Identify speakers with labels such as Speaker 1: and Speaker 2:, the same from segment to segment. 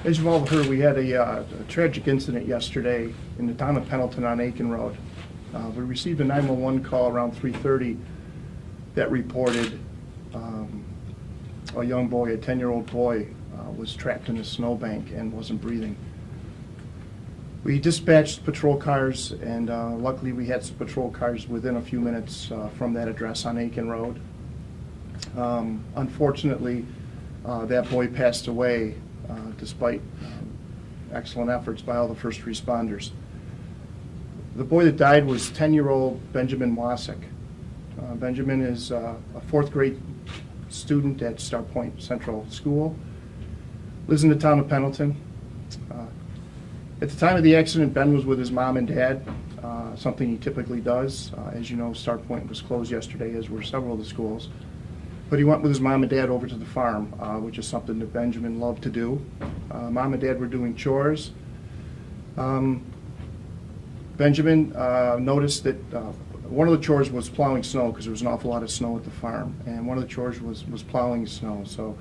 Speaker 1: As you've all heard, we had a tragic incident yesterday in the town of Pendleton on Aiken Road. We received a 911 call around 3:30 that reported a young boy, a 10-year-old boy, was trapped in a snowbank and wasn't breathing. We dispatched patrol cars, and luckily we had some patrol cars within a few minutes from that address on Aiken Road. Unfortunately, that boy passed away despite excellent efforts by all the first responders. The boy that died was 10-year-old Benjamin Wasik. Benjamin is a fourth grade student at Star Point Central School, lives in the town of Pendleton. At the time of the accident, Ben was with his mom and dad, something he typically does. As you know, Star Point was closed yesterday, as were several of the schools. But he went with his mom and dad over to the farm, which is something that Benjamin loved to do. Mom and dad were doing chores. Benjamin noticed that one of the chores was plowing snow, because there was an awful lot of snow at the farm, and one of the chores was plowing snow. So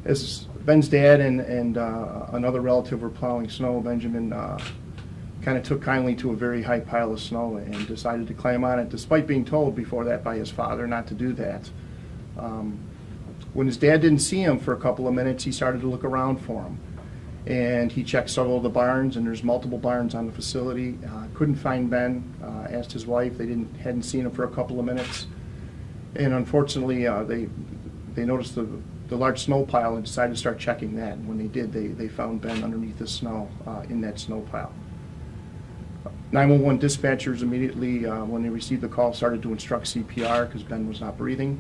Speaker 1: as Ben's dad and another relative were plowing snow, Benjamin kind of took kindly to a very high pile of snow and decided to climb on it, despite being told before that by his father not to do that. When his dad didn't see him for a couple of minutes, he started to look around for him. And he checked several of the barns, and there's multiple barns on the facility. Couldn't find Ben. Asked his wife. They hadn't seen him for a couple of minutes. And unfortunately, they noticed the large snow pile and decided to start checking that. And when they did, they found Ben underneath the snow in that snow pile. 911 dispatchers immediately, when they received the call, started to instruct CPR because Ben was not breathing.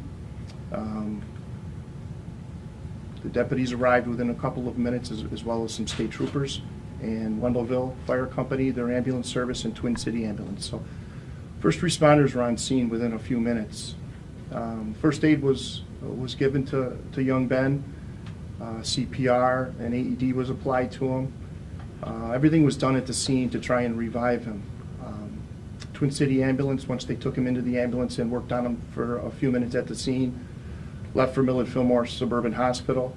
Speaker 1: The deputies arrived within a couple of minutes, as well as some state troopers, and Wendellville Fire Company, their ambulance service, and Twin City Ambulance. So first responders were on scene within a few minutes. First aid was given to young Ben. CPR and AED was applied to him. Everything was done at the scene to try and revive him. Twin City Ambulance, once they took him into the ambulance and worked on him for a few minutes at the scene, left for Millard Fillmore Suburban Hospital.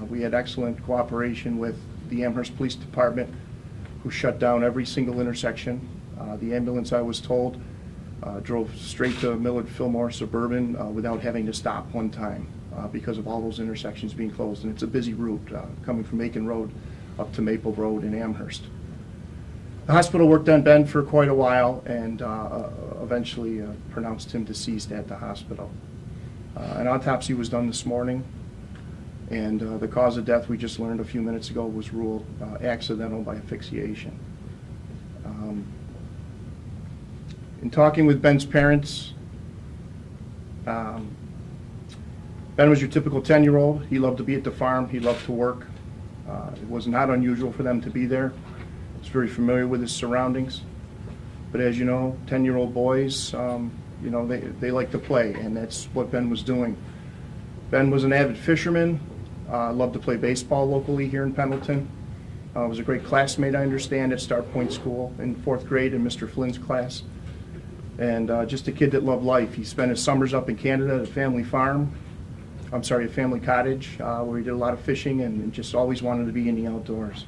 Speaker 1: We had excellent cooperation with the Amherst Police Department, who shut down every single intersection. The ambulance, I was told, drove straight to Millard Fillmore Suburban without having to stop one time because of all those intersections being closed. And it's a busy route coming from Aiken Road up to Maple Road in Amherst. The hospital worked on Ben for quite a while and eventually pronounced him deceased at the hospital. An autopsy was done this morning, and the cause of death, we just learned a few minutes ago, was ruled accidental by asphyxiation. In talking with Ben's parents, Ben was your typical 10-year-old. He loved to be at the farm. He loved to work. It was not unusual for them to be there. He was very familiar with his surroundings. But as you know, 10-year-old boys, you know, they like to play, and that's what Ben was doing. Ben was an avid fisherman, loved to play baseball locally here in Pendleton. Was a great classmate, I understand, at Star Point School in fourth grade in Mr. Flynn's class. And just a kid that loved life. He spent his summers up in Canada at a family farm, a family cottage, where he did a lot of fishing and just always wanted to be in the outdoors.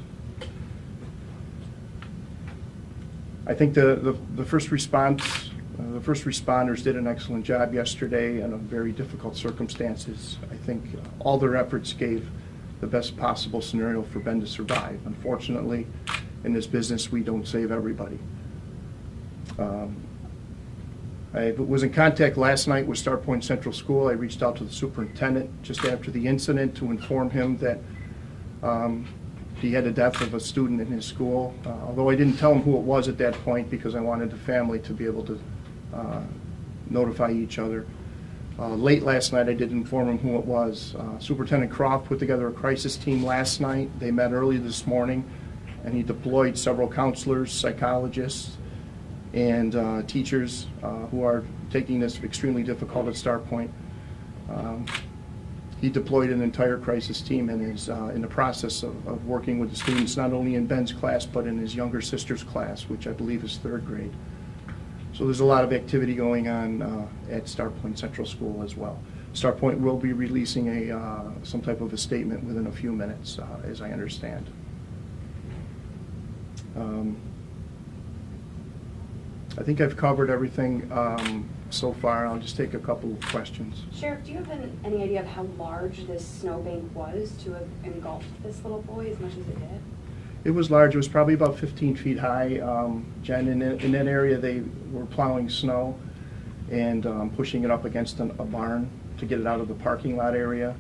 Speaker 1: I think the first responders did an excellent job yesterday in very difficult circumstances. I think all their efforts gave the best possible scenario for Ben to survive. Unfortunately, in this business, we don't save everybody. I was in contact last night with Star Point Central School. I reached out to the superintendent just after the incident to inform him that he had the death of a student in his school, although I didn't tell him who it was at that point because I wanted the family to be able to notify each other. Late last night, I did inform him who it was. Superintendent Croft put together a crisis team last night. They met early this morning, and he deployed several counselors, psychologists, and teachers who are taking this extremely difficult at Star Point. He deployed an entire crisis team and is in the process of working with the students, not only in Ben's class, but in his younger sister's class, which I believe is third grade. So there's a lot of activity going on at Star Point Central School as well. Starpoint will be releasing some type of a statement within a few minutes, as I understand. I think I've covered everything so far. I'll just take a couple of questions.
Speaker 2: Sheriff, do you have any idea of how large this snowbank was to have engulfed this little boy as much as it did?
Speaker 1: It was large. It was probably about 15 feet high. Jen, in that area, they were plowing snow and pushing it up against a barn to get it out of the parking lot area.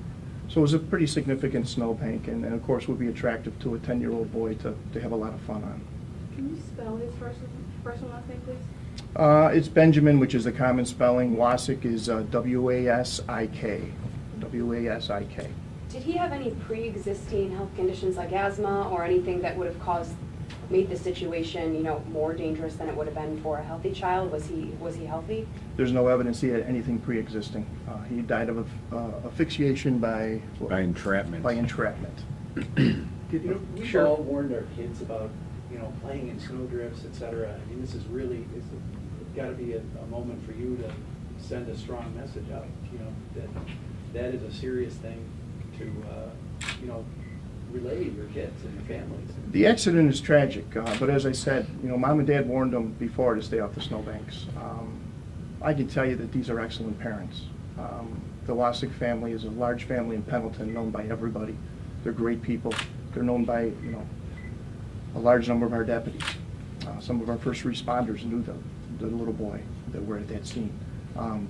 Speaker 1: So it was a pretty significant snowbank, and of course would be attractive to a 10-year-old boy to have a lot of fun on.
Speaker 3: Can you spell his first and last name, please?
Speaker 1: It's Benjamin, which is the common spelling. Wasik is W-A-S-I-K. W-A-S-I-K.
Speaker 2: Did he have any pre-existing health conditions like asthma or anything that would have made the situation, you know, more dangerous than it would have been for a healthy child? Was he healthy?
Speaker 1: There's no evidence he had anything pre-existing. He died of asphyxiation by
Speaker 4: entrapment.
Speaker 1: By entrapment.
Speaker 5: We've all warned our kids about, you know, playing in snowdrifts, et cetera. I mean, this is really, it's got to be a moment for you to send a strong message out, you know, that is a serious thing to, you know, relay to your kids and your families.
Speaker 1: The accident is tragic, but as I said, you know, Mom and Dad warned them before to stay off the snowbanks. I can tell you that these are excellent parents. The Wasik family is a large family in Pendleton, known by everybody. They're great people. They're known by, you know, a large number of our deputies. Some of our first responders knew the little boy that were at that scene.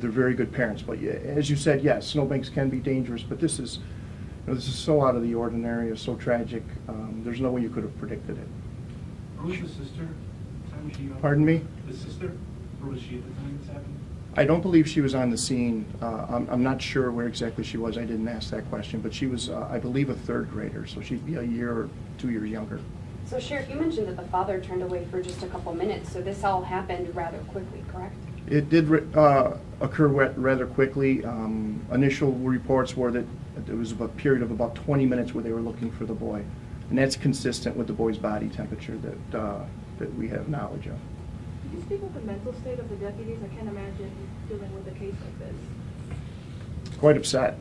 Speaker 1: They're very good parents, but as you said, yes, snowbanks can be dangerous, but this is so out of the ordinary, it's so tragic. There's no way you could have predicted it.
Speaker 6: Where was the sister? Time she
Speaker 1: Pardon me?
Speaker 6: The sister? Where was she at the time this happened?
Speaker 1: I don't believe she was on the scene. I'm not sure where exactly she was. I didn't ask that question, but she was, I believe, a third grader, so she'd be a year or 2 years younger.
Speaker 2: So, Sheriff, you mentioned that the father turned away for just a couple minutes, so this all happened rather quickly, correct?
Speaker 1: It did occur rather quickly. Initial reports were that there was a period of about 20 minutes where they were looking for the boy, and that's consistent with the boy's body temperature that we have knowledge of.
Speaker 3: Could you speak of the mental state of the deputies? I can't imagine dealing with a case like this.
Speaker 1: Quite upset.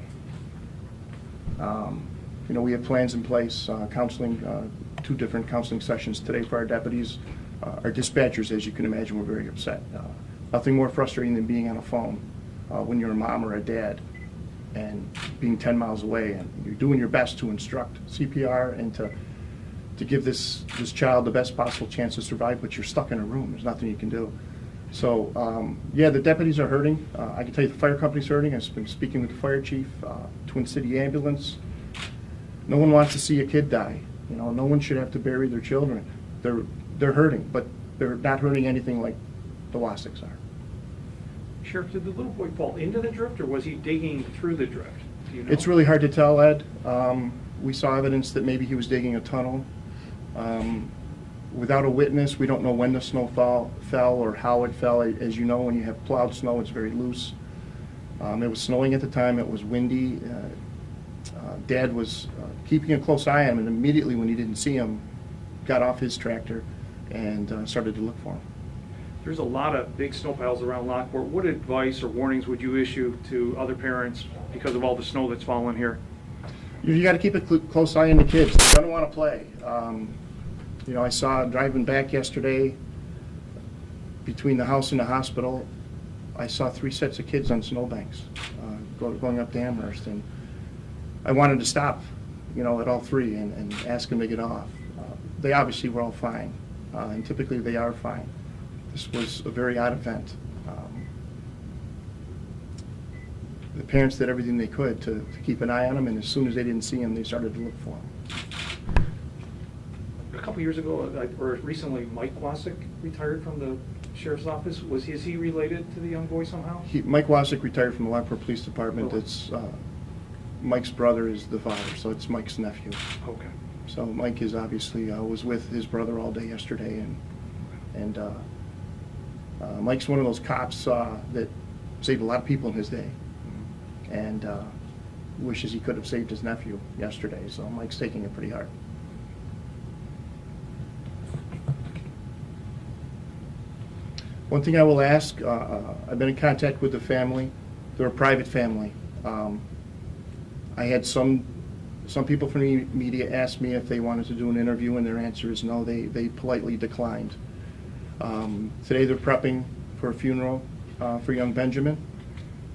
Speaker 1: You know, we have plans in place, counseling, 2 different counseling sessions today for our deputies. Our dispatchers, as you can imagine, were very upset. Nothing more frustrating than being on a phone when you're a mom or a dad and being 10 miles away, and you're doing your best to instruct CPR and to give this child the best possible chance to survive, but you're stuck in a room. There's nothing you can do. So, yeah, the deputies are hurting. I can tell you the fire company's hurting. I've been speaking with the fire chief, Twin City Ambulance. No one wants to see a kid die. You know, no one should have to bury their children. They're hurting, but they're not hurting anything like the Wasiks are.
Speaker 7: Sheriff, did the little boy fall into the drift, or was he digging through the drift? Do you know?
Speaker 1: It's really hard to tell, Ed. We saw evidence that maybe he was digging a tunnel. Without a witness, we don't know when the snow fell or how it fell. As you know, when you have plowed snow, it's very loose. It was snowing at the time. It was windy. Dad was keeping a close eye on him, and immediately when he didn't see him, got off his tractor and started to look for him.
Speaker 7: There's a lot of big snow piles around Lockport. What advice or warnings would you issue to other parents because of all the snow that's fallen here?
Speaker 1: You got to keep a close eye on the kids. They're going to want to play. You know, I saw driving back yesterday between the house and the hospital, I saw 3 sets of kids on snowbanks going up to Amherst, and I wanted to stop, you know, at all 3 and ask them to get off. They obviously were all fine, and typically they are fine. This was a very odd event. The parents did everything they could to keep an eye on him, and as soon as they didn't see him, they started to look for him.
Speaker 7: A couple years ago, or recently, Mike Wasik retired from the sheriff's office. Is he related to the young boy somehow?
Speaker 1: Mike Wasik retired from the Lockport Police Department. It's Mike's brother is the father, so it's Mike's nephew.
Speaker 7: Okay.
Speaker 1: So Mike is obviously was with his brother all day yesterday, and Mike's one of those cops that saved a lot of people in his day, and wishes he could have saved his nephew yesterday. So Mike's taking it pretty hard. One thing I will ask, I've been in contact with the family. They're a private family. I had some people from the media ask me if they wanted to do an interview, and their answer is no. They politely declined. Today they're prepping for a funeral for young Benjamin,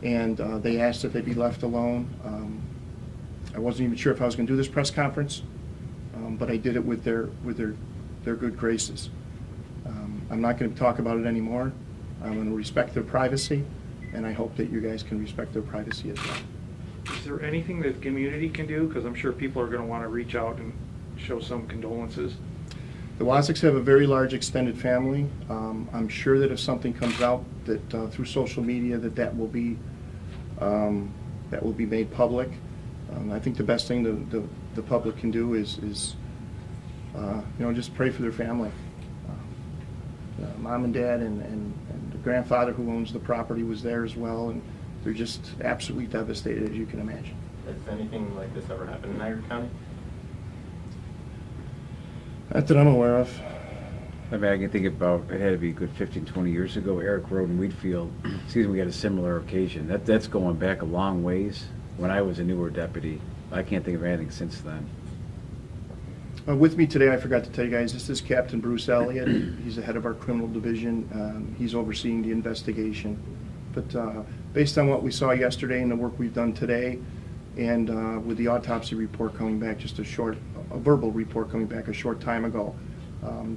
Speaker 1: and they asked if they be left alone. I wasn't even sure if I was going to do this press conference, but I did it with their good graces. I'm not going to talk about it anymore. I'm going to respect their privacy, and I hope that you guys can respect their privacy as well.
Speaker 7: Is there anything that the community can do? Because I'm sure people are going to want to reach out and show some condolences.
Speaker 1: The Wasiks have a very large extended family. I'm sure that if something comes out that through social media that will be made public. I think the best thing the public can do is just pray for their family. Mom and dad and the grandfather who owns the property was there as well, and they're just absolutely devastated, as you can imagine.
Speaker 4: Has anything like this ever happened in Niagara County?
Speaker 1: Not that I'm aware of.
Speaker 8: I mean, I can think about, it had to be a good 15, 20 years ago, Eric Road in Wheatfield, we had a similar occasion. That's going back a long ways. When I was a newer deputy, I can't think of anything since then.
Speaker 1: With me today, I forgot to tell you guys, this is Captain Bruce Elliott. He's the head of our criminal division. He's overseeing the investigation. But based on what we saw yesterday and the work we've done today, and with the autopsy report coming back, just a verbal report coming back a short time ago,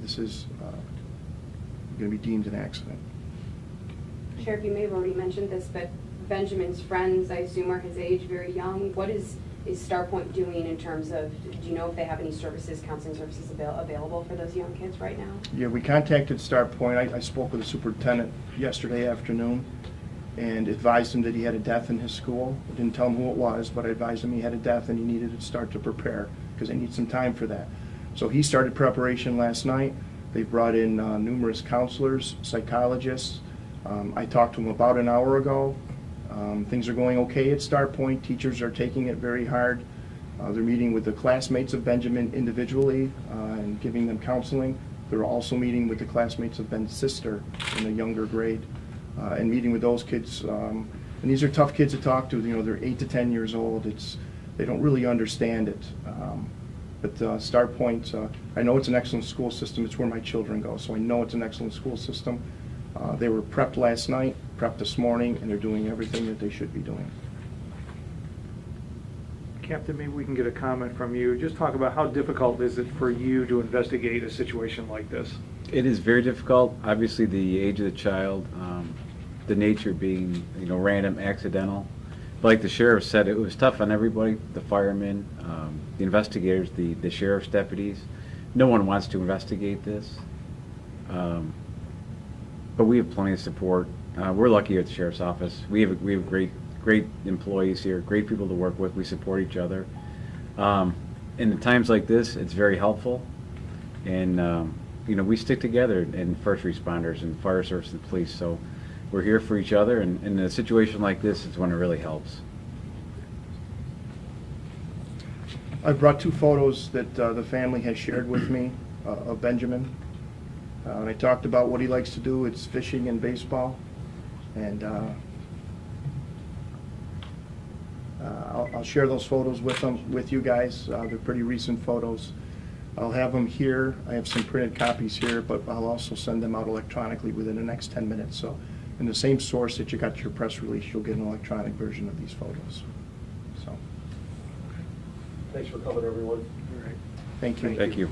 Speaker 1: this is going to be deemed an accident.
Speaker 2: Sheriff, you may have already mentioned this, but Benjamin's friends, I assume, are his age, very young. What is Starpoint doing in terms of, do you know if they have any services, counseling services available for those young kids right now?
Speaker 1: Yeah, we contacted Starpoint. I spoke with the superintendent yesterday afternoon and advised him that he had a death in his school. I didn't tell him who it was, but I advised him he had a death and he needed to start to prepare because they need some time for that. So he started preparation last night. They brought in numerous counselors, psychologists. I talked to him about an hour ago. Things are going okay at Starpoint. Teachers are taking it very hard. They're meeting with the classmates of Benjamin individually and giving them counseling. They're also meeting with the classmates of Ben's sister in a younger grade and meeting with those kids. And these are tough kids to talk to. You know, they're 8 to 10 years old. They don't really understand it. But Starpoint, I know it's an excellent school system. It's where my children go, so I know it's an excellent school system. They were prepped last night, prepped this morning, and they're doing everything that they should be doing.
Speaker 7: Captain, maybe we can get a comment from you. Just talk about how difficult is it for you to investigate a situation like this?
Speaker 8: It is very difficult. Obviously, the age of the child, the nature being, random, accidental. But like the sheriff said, it was tough on everybody, the firemen, the investigators, the sheriff's deputies. No one wants to investigate this. But we have plenty of support. We're lucky at the sheriff's office. We have great employees here, great people to work with. We support each other. In times like this, it's very helpful. And we stick together in first responders and fire service and police. So we're here for each other. And in a situation like this, it's when it really helps.
Speaker 1: I brought 2 photos that the family has shared with me of Benjamin. And I talked about what he likes to do. It's fishing and baseball. And I'll share those photos with you guys. They're pretty recent photos. I'll have them here. I have some printed copies here, but I'll also send them out electronically within the next 10 minutes. So in the same source that you got your press release, you'll get an electronic version of these photos. So
Speaker 9: Thanks for coming, everyone.
Speaker 7: All right.
Speaker 1: thank you.
Speaker 8: Thank you.